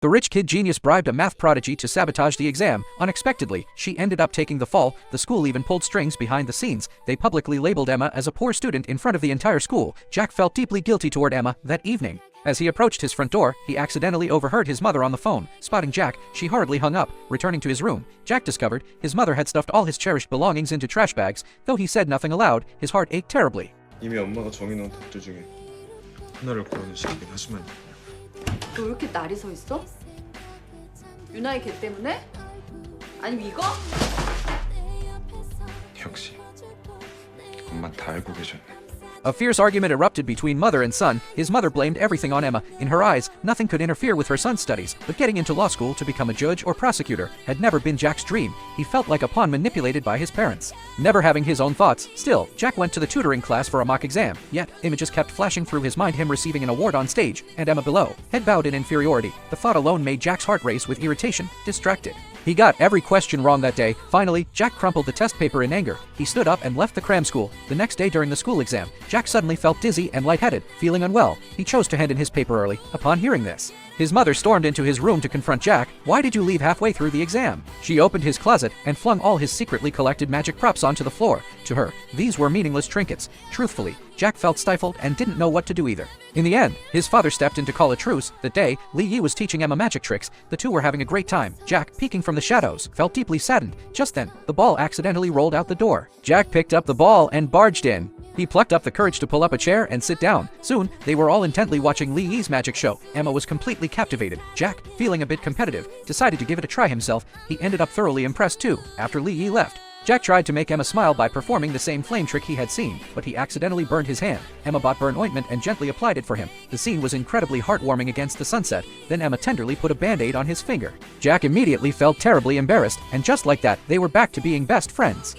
The rich kid genius bribed a math prodigy to sabotage the exam. Unexpectedly, she ended up taking the fall. The school even pulled strings behind the scenes. They publicly labeled Emma as a poor student in front of the entire school. Jack felt deeply guilty toward Emma that evening. As he approached his front door, he accidentally overheard his mother on the phone. Spotting Jack, she hurriedly hung up. Returning to his room, Jack discovered his mother had stuffed all his cherished belongings into trash bags. Though he said nothing aloud, his heart ached terribly. 이미 엄마가 정해놓은 답들 중에 하나를 고르는 시기긴 하지만 너 왜 이렇게 날이 서 있어? 유나의 걔 때문에? 아니면 이거? 역시 엄마 다 알고 계셨네. A fierce argument erupted between mother and son. His mother blamed everything on Emma. In her eyes, nothing could interfere with her son's studies, but getting into law school to become a judge or prosecutor had never been Jack's dream. He felt like a pawn manipulated by his parents. Never having his own thoughts, still, Jack went to the tutoring class for a mock exam. Yet, images kept flashing through his mind, him receiving an award on stage, and Emma below, head bowed in inferiority. The thought alone made Jack's heart race with irritation, distracted. He got every question wrong that day. Finally, Jack crumpled the test paper in anger. He stood up and left the cram school. The next day during the school exam, Jack suddenly felt dizzy and lightheaded. Feeling unwell, he chose to hand in his paper early. Upon hearing this, his mother stormed into his room to confront Jack. Why did you leave halfway through the exam? She opened his closet and flung all his secretly collected magic props onto the floor. To her, these were meaningless trinkets. Truthfully, Jack felt stifled and didn't know what to do either. In the end, his father stepped in to call a truce. That day, Li Yi was teaching Emma magic tricks. The two were having a great time. Jack, peeking from the shadows, felt deeply saddened. Just then, the ball accidentally rolled out the door. Jack picked up the ball and barged in. He plucked up the courage to pull up a chair and sit down. Soon, they were all intently watching Li Yi's magic show. Emma was completely captivated. Jack, feeling a bit competitive, decided to give it a try himself. He ended up thoroughly impressed too. After Li Yi left, Jack tried to make Emma smile by performing the same flame trick he had seen, but he accidentally burned his hand. Emma bought burn ointment and gently applied it for him. The scene was incredibly heartwarming against the sunset. Then Emma tenderly put a band-aid on his finger. Jack immediately felt terribly embarrassed, and just like that, they were back to being best friends.